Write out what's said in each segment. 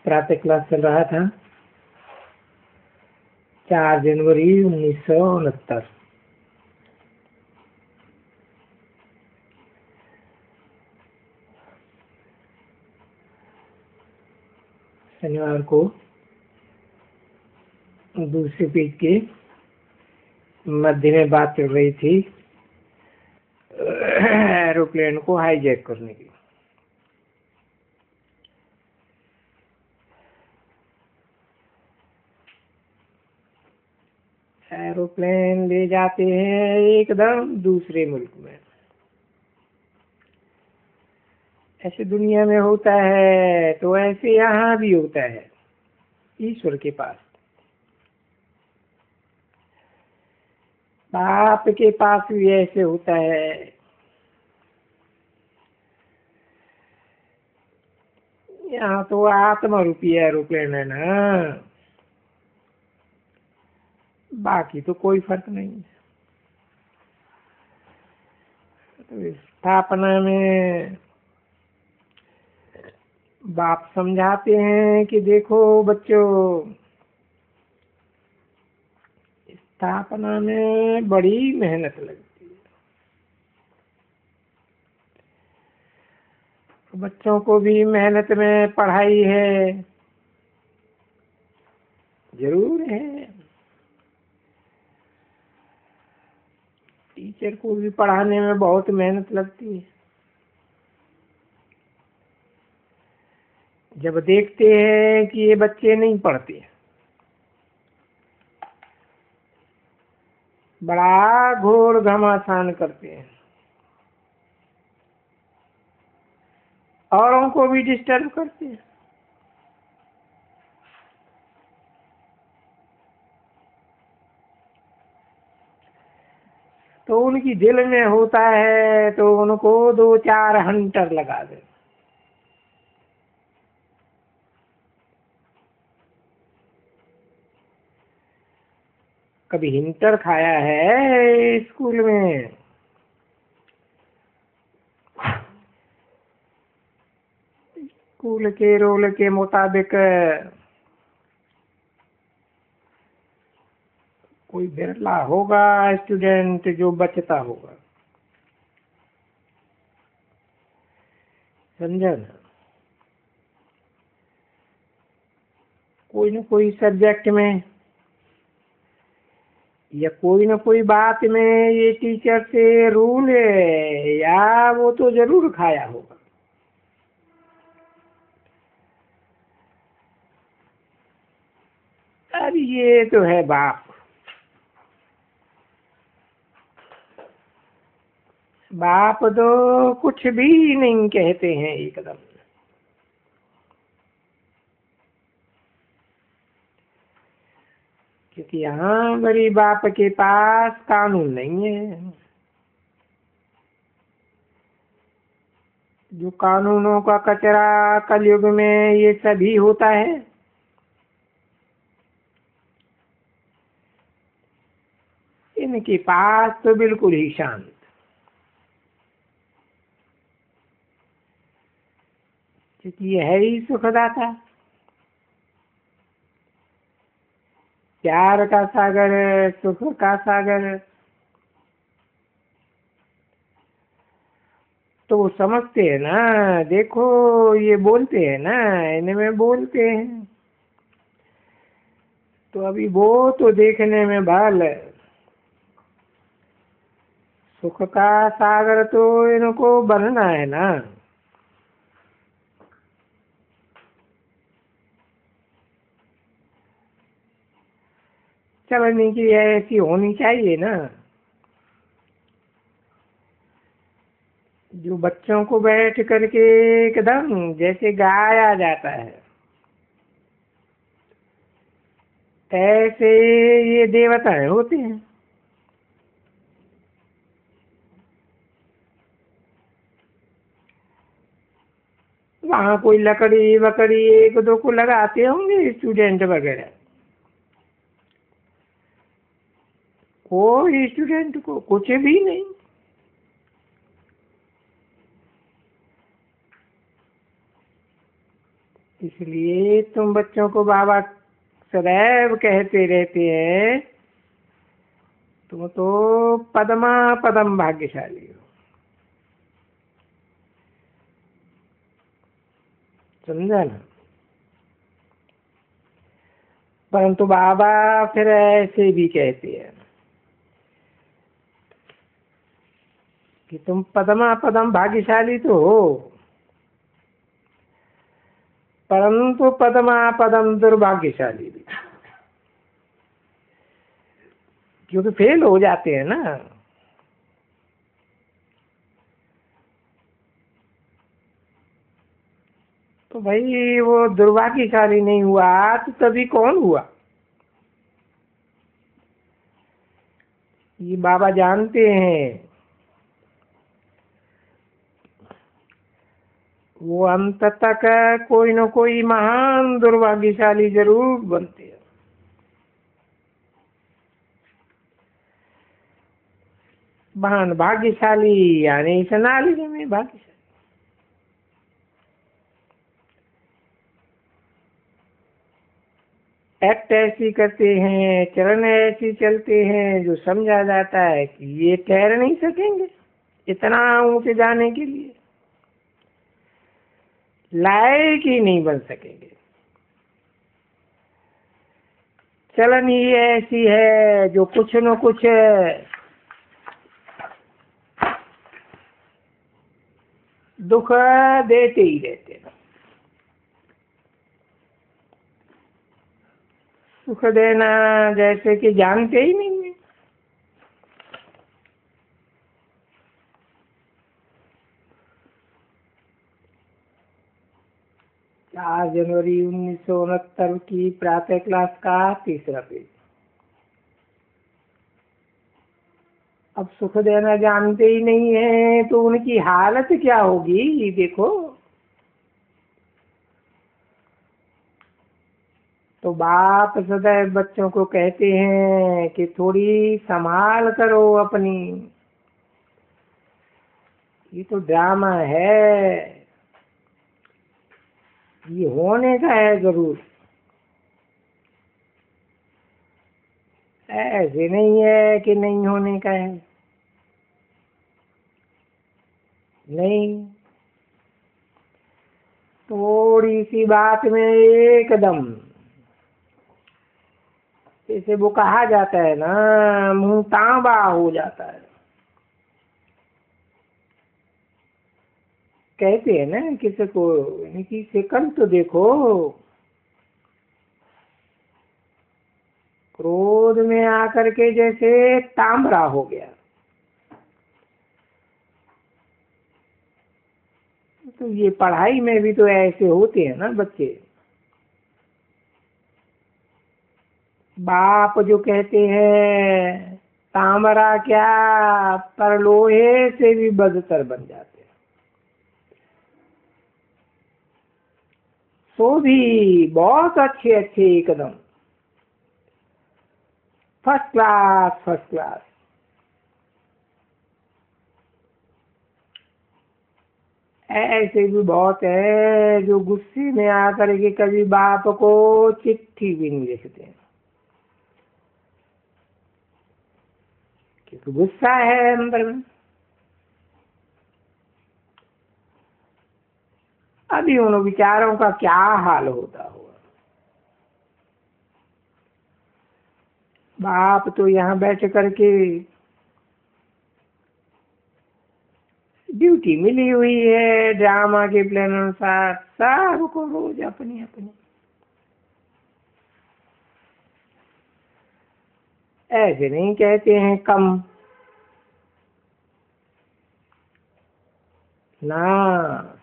प्रातः क्लास चल रहा था 4 जनवरी 1969। शनिवार को दूसरे पेज के मध्य में बात चल रही थी एरोप्लेन को हाईजैक करने की। एरोप्लेन ले जाते हैं एकदम दूसरे मुल्क में। ऐसे दुनिया में होता है तो ऐसे यहाँ भी होता है ईश्वर के पास। बाप के पास भी ऐसे होता है। यहाँ तो आत्मा रूपी एरोप्लेन है ना, बाकी तो कोई फर्क नहीं है। तो स्थापना में बाप समझाते हैं कि देखो बच्चों, स्थापना में बड़ी मेहनत लगती है। बच्चों को भी मेहनत में पढ़ाई है, जरूर है। टीचर को भी पढ़ाने में बहुत मेहनत लगती है। जब देखते हैं कि ये बच्चे नहीं पढ़ते, बड़ा घोर घमासान करते हैं, औरों को भी डिस्टर्ब करते हैं, तो उनकी दिल में होता है तो उनको 2-4 हंटर लगा दे। कभी हिंटर खाया है स्कूल में? स्कूल के रोल के मुताबिक कोई बिरला होगा स्टूडेंट जो बचता होगा, समझे ना। कोई न कोई सब्जेक्ट में या कोई न कोई बात में ये टीचर से रूल है या वो तो जरूर खाया होगा। अब ये तो है बाप। बाप तो कुछ भी नहीं कहते हैं एकदम। क्योंकि यहाँ गरीब बाप के पास कानून नहीं है। जो कानूनों का कचरा कलयुग में ये सभी होता है, इनके पास तो बिल्कुल ही शांत। क्योंकि यह है ही सुखदाता, प्यार का सागर, सुख का सागर। तो वो समझते हैं ना, देखो ये बोलते हैं ना, इनमें बोलते हैं तो अभी वो तो देखने में भल सुख का सागर तो इनको बनना है ना। चलने की ऐसी होनी चाहिए ना, जो बच्चों को बैठ करके एकदम जैसे गाया जाता है, ऐसे ये देवताएं होते हैं। वहाँ कोई लकड़ी वकड़ी 1-2 को लगाते होंगे स्टूडेंट वगैरह। कोई स्टूडेंट को कुछ भी नहीं। इसलिए तुम बच्चों को बाबा सदैव कहते रहते हैं, तुम तो पदमा पदम भाग्यशाली हो। समझा ना? परंतु बाबा फिर ऐसे भी कहते हैं कि तुम पदमा पदम भाग्यशाली तो हो, परंतु पदमा पदम दुर्भाग्यशाली भी, क्योंकि फेल हो जाते हैं ना। तो भाई वो दुर्भाग्यशाली नहीं हुआ तो तभी कौन हुआ? ये बाबा जानते हैं, वो अंत तक कोई न कोई महान दुर्भाग्यशाली जरूर बनते हैं। महान भाग्यशाली यानी इस नालिका में भाग्यशाली। एक्ट ऐसी करते हैं, चरण ऐसी चलते हैं जो समझा जाता है कि ये ठहर नहीं सकेंगे इतना ऊंचे जाने के लिए, लायक ही नहीं बन सकेंगे। चलन ही ऐसी है जो कुछ न कुछ दुख देते ही रहते हैं। सुख देना जैसे कि जानते ही नहीं है। 4 जनवरी 1969 की प्रातः क्लास का 3रा पेज। अब सुख देना जानते ही नहीं है तो उनकी हालत क्या होगी देखो। तो बाप सदैव बच्चों को कहते हैं कि थोड़ी संभाल करो अपनी, ये तो ड्रामा है, ये होने का है जरूर, ऐसे नहीं है कि नहीं होने का है। नहीं, थोड़ी सी बात में एकदम, जैसे वो कहा जाता है ना, मुंह तांबा हो जाता है। कहते हैं ना किसी को, इनकी शकल तो देखो, क्रोध में आकर के जैसे तांबरा हो गया। तो ये पढ़ाई में भी तो ऐसे होते हैं ना बच्चे। बाप जो कहते हैं तांबरा क्या, पर लोहे से भी बदतर बन जाते हैं। तो भी बहुत अच्छे अच्छे एकदम फर्स्ट क्लास फर्स्ट क्लास। ऐसे भी बहुत है जो गुस्से में आकर के कभी बाप को चिट्ठी भी नहीं लिखते हैं, क्योंकि गुस्सा है अंदर में। अभी उन विचारों का क्या हाल होता होगा। बाप तो यहाँ बैठ करके ड्यूटी मिली हुई है ड्रामा के प्लान अनुसार, सबको रोज अपनी अपनी। ऐसे नहीं कहते हैं कम ना,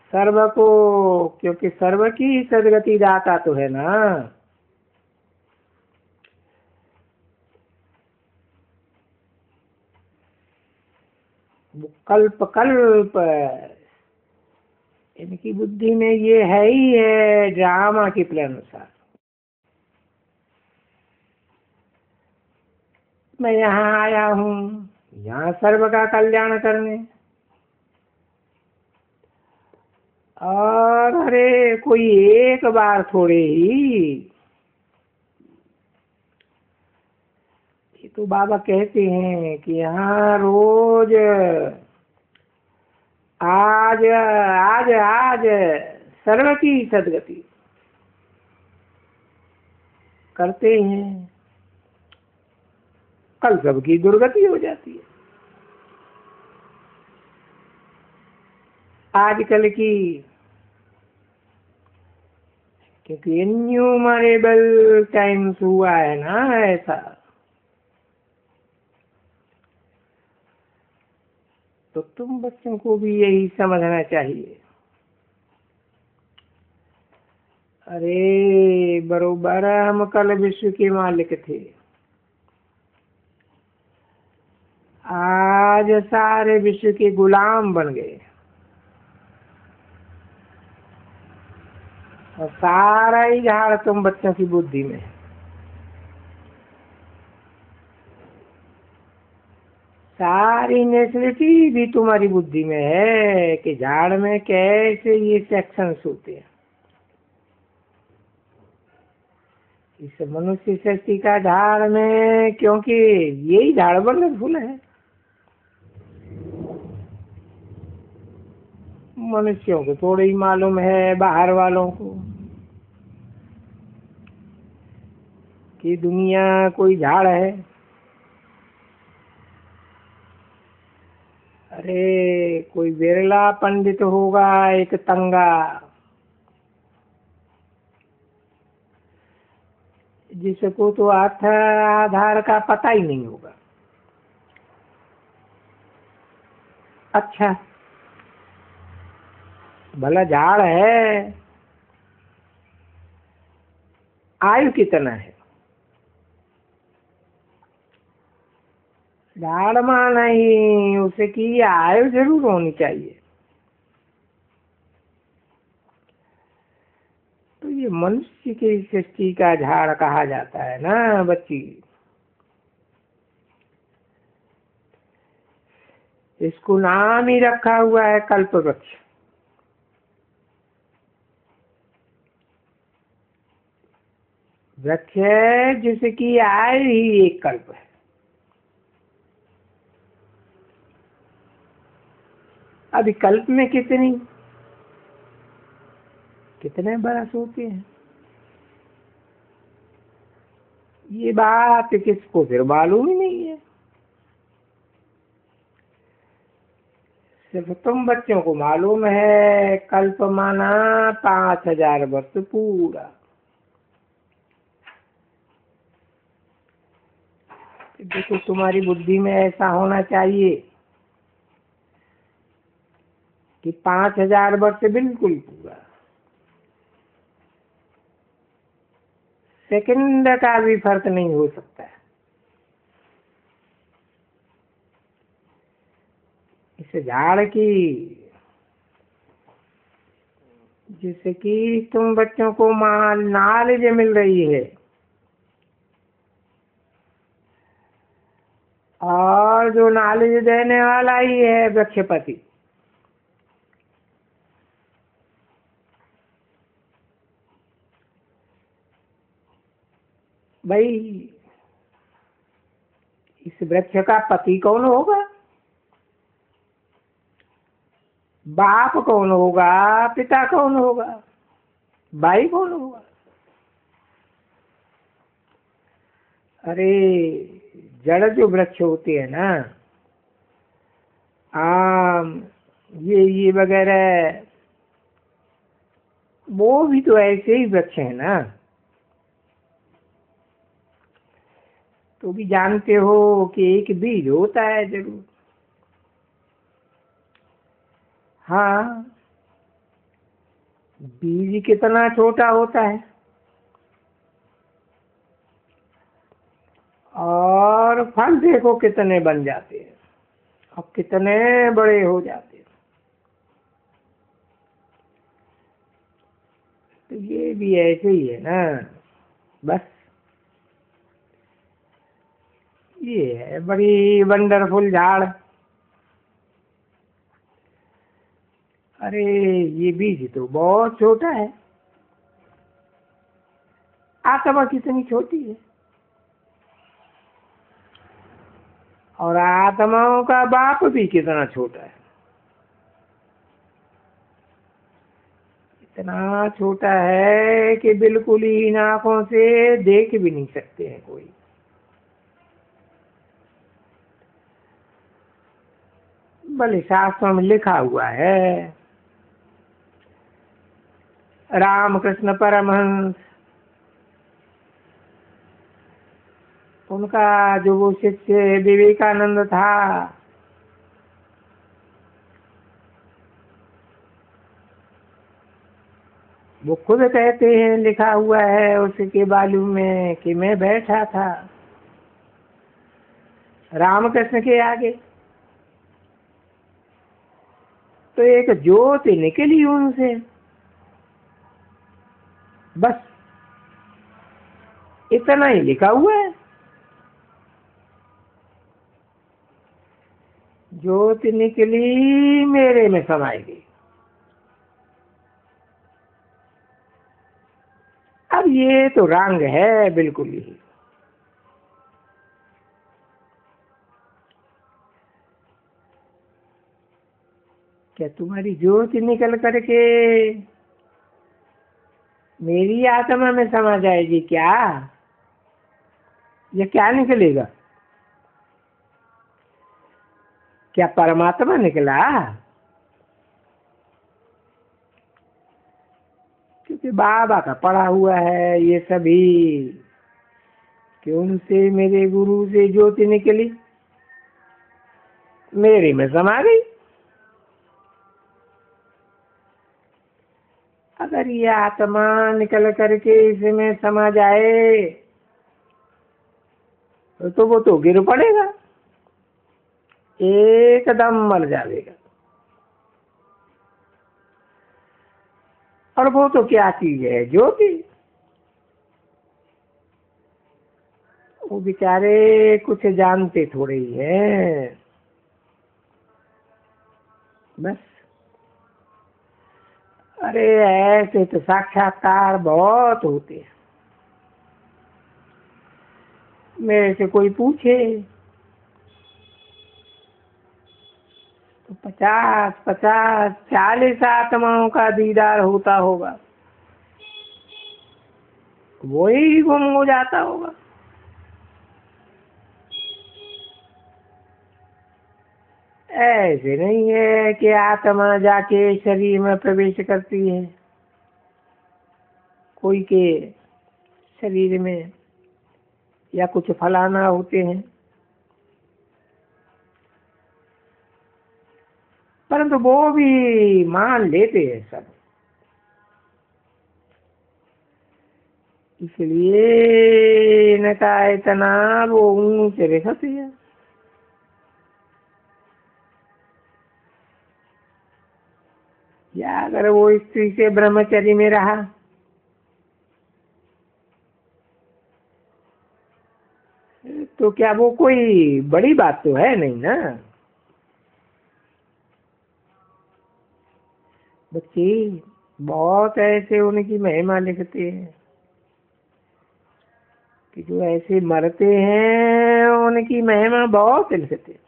सर्व को, क्योंकि सर्व की सदगति दाता तो है ना। कल्प कल्प इनकी बुद्धि में ये है ही है ड्रामा के प्लान अनुसार। मैं यहाँ आया हूँ यहाँ सर्व का कल्याण करने, और अरे कोई एक बार थोड़े ही, ये तो बाबा कहते हैं कि यहाँ रोज आज आज आज सर्व की सदगति करते हैं, कल सबकी दुर्गति हो जाती है। आजकल की, क्योंकि इन्यूमरेबल टाइम्स हुआ है ना ऐसा, तो तुम बच्चों को भी यही समझना चाहिए। अरे बरोबर हम कल विश्व के मालिक थे, आज सारे विश्व के गुलाम बन गए और सारा ही झाड़ तुम बच्चों की बुद्धि में है। सारी नेचुरलिटी भी तुम्हारी बुद्धि में है कि झाड़ में कैसे ये सेक्शंस होते हैं। इस मनुष्य सृष्टि का झाड़ में, क्योंकि यही झाड़ वंडरफुल है। मनुष्यों को थोड़ा ही मालूम है, बाहर वालों को, कि दुनिया कोई झाड़ है। अरे कोई बिरला पंडित होगा, एक तंगा, जिसको तो अर्थ आधार का पता ही नहीं होगा। अच्छा भला झाड़ है, आयु कितना है? झाड़ माना ही उसकी आयु जरूर होनी चाहिए। तो ये मनुष्य की सृष्टि का झाड़ कहा जाता है ना बच्ची। इसको नाम ही रखा हुआ है कल्प वृक्ष। वृक्ष है जिसकी आयु ही एक कल्प है। अभी कल्प में कितने बरस होते हैं, ये बात किसको फिर मालूम ही नहीं है। सिर्फ तुम बच्चों को मालूम है कल्प माना 5000 वर्ष पूरा। देखो तुम्हारी बुद्धि में ऐसा होना चाहिए कि 5000 वर्ष बिल्कुल पूरा, सेकंड का भी फर्क नहीं हो सकता है। इस झाड़ की, जिससे कि तुम बच्चों को नॉलेज मिल रही है, और जो नॉलेज देने वाला ही है वृक्षपति। भाई इस वृक्ष का पति कौन होगा? बाप कौन होगा? पिता कौन होगा? भाई कौन होगा? अरे जड़ जो वृक्ष होते हैं ना, आम ये वगैरह, वो भी तो ऐसे ही वृक्ष है ना। तो भी जानते हो कि एक बीज होता है जरूर। हाँ बीज कितना छोटा होता है और फल देखो कितने बन जाते हैं और कितने बड़े हो जाते हैं। तो ये भी ऐसे ही है ना, बस ये है बड़ी वंडरफुल झाड़। अरे ये बीज तो बहुत छोटा है, आत्मा कितनी छोटी है, और आत्माओं का बाप भी कितना छोटा है। इतना छोटा है कि बिल्कुल ही इन आंखों से देख भी नहीं सकते हैं कोई। भले शास्त्रों में लिखा हुआ है, रामकृष्ण परमहंस, उनका जो वो शिष्य विवेकानंद था, वो खुद कहते हैं, लिखा हुआ है उसके बालू में, कि मैं बैठा था रामकृष्ण के आगे, तो एक ज्योति निकली उनसे, बस इतना ही लिखा हुआ है। ज्योति निकली, मेरे में समाई गई। अब ये तो रंग है बिल्कुल ही। क्या तुम्हारी ज्योति निकल करके मेरी आत्मा में समा जाएगी क्या? ये क्या निकलेगा? क्या परमात्मा निकला? क्योंकि बाबा का पढ़ा हुआ है ये सभी, कि उनसे, मेरे गुरु से ज्योति निकली, मेरे में समा गई। अगर ये आत्मा निकल करके इसमें समा जाए तो वो तो गिर पड़ेगा, एकदम मर जाएगा। और वो तो क्या चीज है? ज्योति। वो बेचारे कुछ जानते थोड़े ही हैं, बस। अरे ऐसे तो साक्षात्कार बहुत होते हैं। मेरे से कोई पूछे तो 50, 40 आत्माओं का दीदार होता होगा, वो ही गुम हो जाता होगा। ऐसे नहीं है कि आत्मा जाके शरीर में प्रवेश करती है कोई के शरीर में, या कुछ फलाना होते हैं, परंतु वो भी मान लेते हैं सब। इसलिए इनका इतना वो ऊंचे रखते हैं। या अगर वो स्त्री से ब्रह्मचर्य में रहा तो क्या वो कोई बड़ी बात तो है नहीं ना। बच्चे बहुत ऐसे उनकी महिमा लिखते हैं कि जो ऐसे मरते हैं उनकी महिमा बहुत लिखते हैं।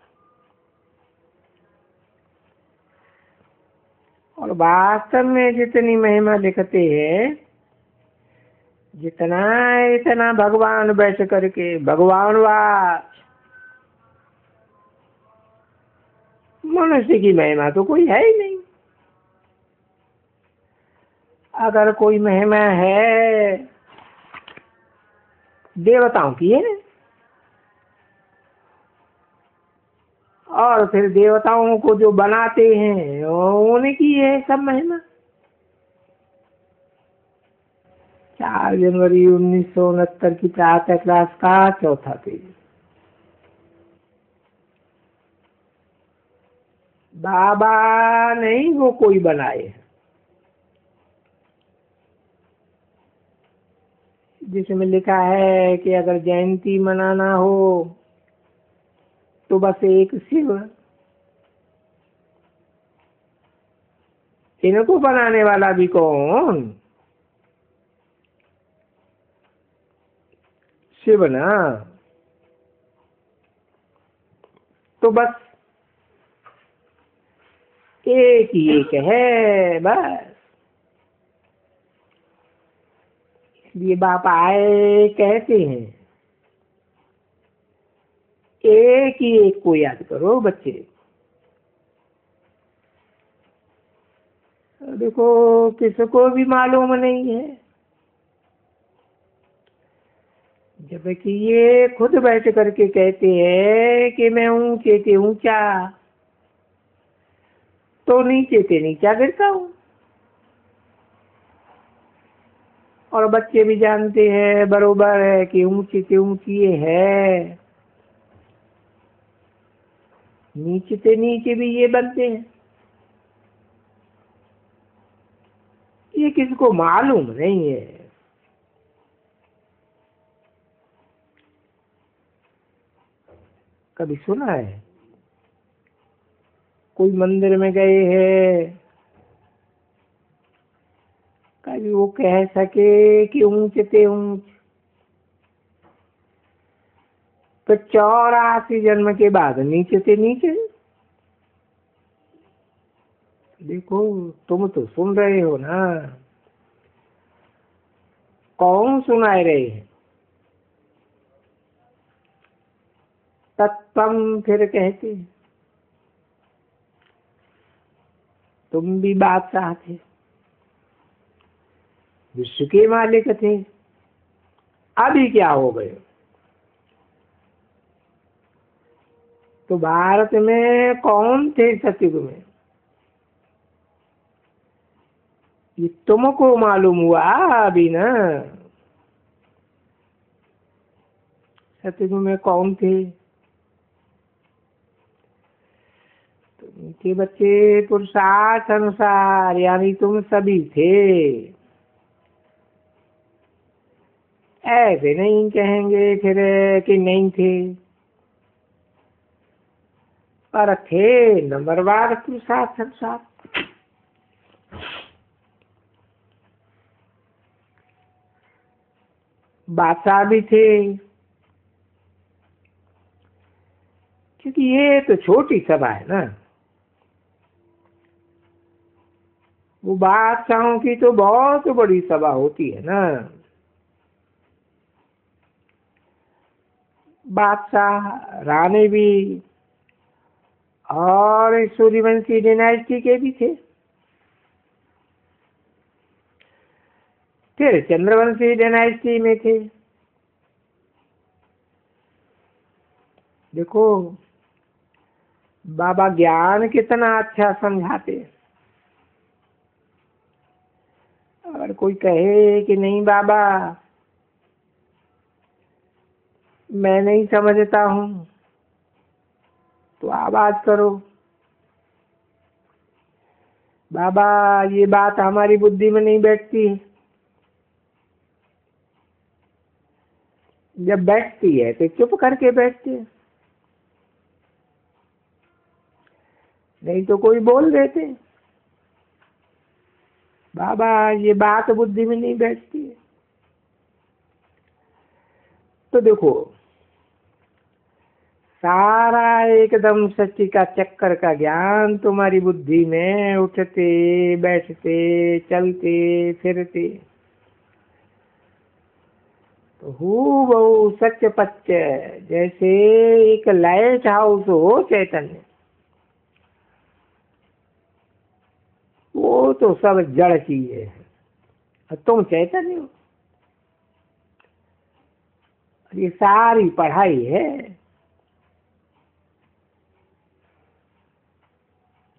और वास्तव में जितनी महिमा लिखते हैं, जितना इतना भगवान बैठ करके भगवान मनुष्य की महिमा तो कोई है ही नहीं। अगर कोई महिमा है देवताओं की है, और फिर देवताओं को जो बनाते हैं उनकी है सब महिमा। 4 जनवरी 1969 की प्रातः क्लास का चौथा पेज। बाबा नहीं वो कोई बनाए, जिसमें लिखा है कि अगर जयंती मनाना हो तो बस एक शिव, इनको बनाने वाला भी कौन? शिव ना। तो बस एक ही एक है बस। इसलिए बाप आए कहते हैं एक ही एक को याद करो बच्चे। देखो किसको भी मालूम नहीं है, जबकि ये खुद बैठ करके कहते हैं कि मैं ऊंचे से ऊंचा, तो नीचे से नीचा गिरता हूँ। और बच्चे भी जानते हैं बरोबर है कि ऊंची से ऊंची ये है, नीचे से नीचे भी ये बनते हैं। ये किसको मालूम नहीं है। कभी सुना है कोई मंदिर में गए हैं, कभी वो कह सके कि ऊंचे से ऊंच? तो 84 जन्म के बाद नीचे से नीचे। देखो तुम तो सुन रहे हो ना, कौन सुनाए रहे हैं? तत्वम फिर कहते हैं। तुम भी बादशाह थे, विश्व के मालिक थे, अभी क्या हो गए? तो भारत में कौन थे सतयुग में? ये तुमको मालूम हुआ अभी ना। सतयुग में कौन थे? के बच्चे पुरुषार्थ अनुसार, यानी तुम सभी थे। ऐसे नहीं कहेंगे फिर कि नहीं थे, पर थे नंबरवार पुरुषार्थ अनुसार। बादशाह भी थे, क्योंकि ये तो छोटी सभा है ना। वो बादशाहों की तो बहुत बड़ी सभा होती है ना। बादशाह रानी भी और सूर्यवंशी डायनेस्टी के भी थे, फिर चंद्रवंशी डायनेस्टी में थे। देखो बाबा ज्ञान कितना अच्छा समझाते। अगर कोई कहे कि नहीं बाबा मैं नहीं समझता हूँ, तो आवाज करो, बाबा ये बात हमारी बुद्धि में नहीं बैठती है। जब बैठती है तो चुप करके बैठते हैं, नहीं तो कोई बोल देते बाबा ये बात बुद्धि में नहीं बैठती है। तो देखो सारा एकदम सच्ची का चक्कर का ज्ञान तुम्हारी बुद्धि में उठते बैठते चलते फिरते, तो हूबहू सच पच्च जैसे एक लाइट हाउस हो चैतन्य। वो तो सब जड़ चीज है, तुम चैतन्य हो। ये सारी पढ़ाई है।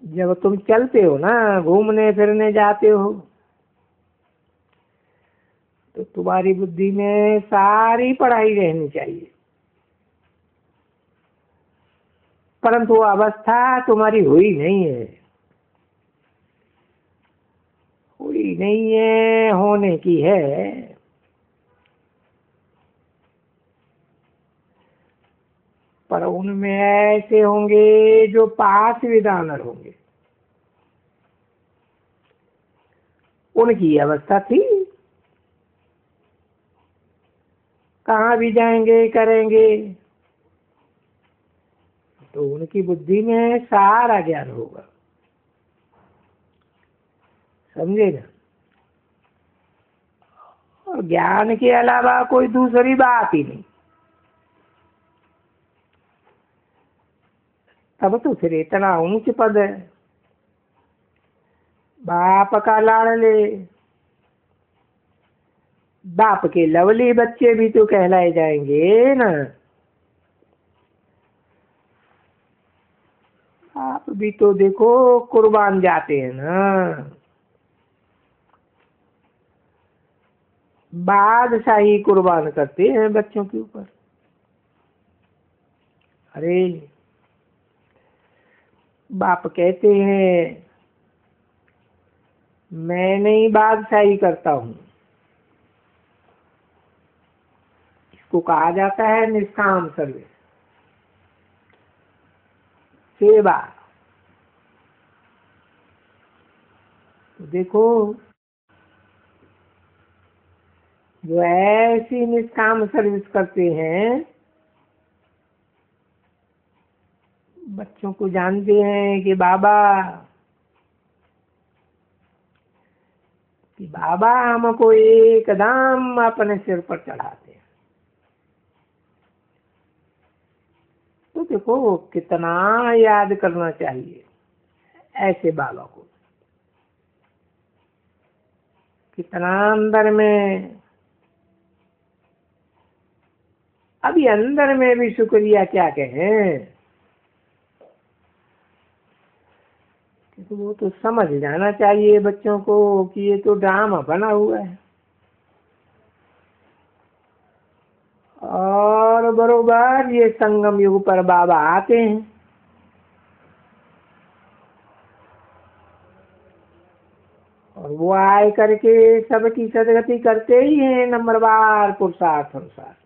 जब तुम चलते हो ना, घूमने फिरने जाते हो, तो तुम्हारी बुद्धि में सारी पढ़ाई रहनी चाहिए, परंतु अवस्था तुम्हारी हुई नहीं है। हुई नहीं है, होने की है। पर उनमें ऐसे होंगे जो पास विदानर होंगे। उनकी अवस्था थी, कहाँ भी जाएंगे करेंगे तो उनकी बुद्धि में सारा ज्ञान होगा, समझे ना। और ज्ञान के अलावा कोई दूसरी बात ही नहीं। तब तो फिर इतना ऊंच पद है, बाप का लाडले, बाप के लवली बच्चे भी तो कहलाए जाएंगे ना। आप भी तो देखो कुर्बान जाते हैं ना, बादशाही कुर्बान करते हैं बच्चों के ऊपर। अरे बाप कहते हैं मैं नहीं बादशाही करता हूं, इसको कहा जाता है निष्काम सर्विस, सेवा। तो देखो जो ऐसी निष्काम सर्विस करते हैं, बच्चों को जानते हैं कि बाबा हमको एकदम अपने सिर पर चढ़ाते हैं। तो देखो कितना याद करना चाहिए ऐसे बाबा को, कितना अंदर में, अभी अंदर में भी शुक्रिया क्या कहें। तो वो तो समझ जाना चाहिए बच्चों को कि ये तो ड्रामा बना हुआ है। और बरोबर ये संगम युग पर बाबा आते हैं, और वो आए करके सबकी सदगति करते ही हैं नंबरवार पुरुषार्थ अनुसार।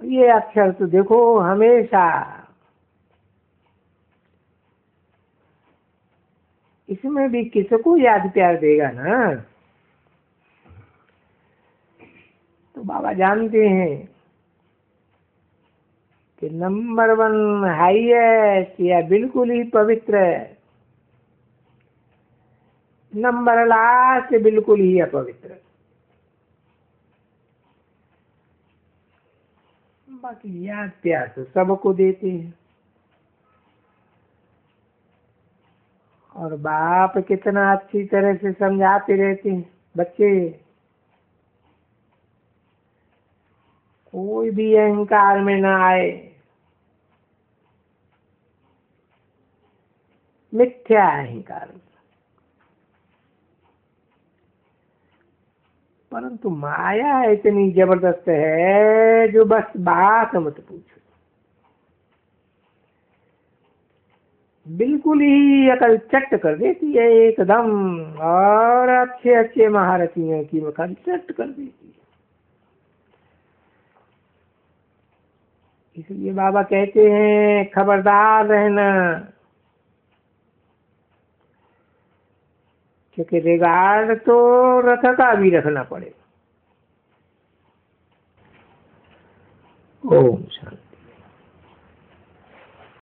ये अक्षर तो देखो हमेशा, इसमें भी किसको याद प्यार देगा ना। तो बाबा जानते हैं कि नंबर 1 हाईएस्ट या बिल्कुल ही पवित्र, नंबर लास्ट बिल्कुल ही अपवित्र। बाकी याद प्यार तो सबको देते हैं। और बाप कितना अच्छी तरह से समझाते रहते हैं, बच्चे कोई भी अहंकार में ना आए, मिथ्या अहंकार में। परंतु माया इतनी जबरदस्त है जो बस बात मत पूछो, बिल्कुल ही अकल चट कर देती है एकदम, और अच्छे अच्छे महारथियों की अकल चट कर देती है। इसलिए बाबा कहते हैं खबरदार रहना, क्योंकि रिगार्ड तो रथ का भी रखना पड़ेगा। ओम शांति।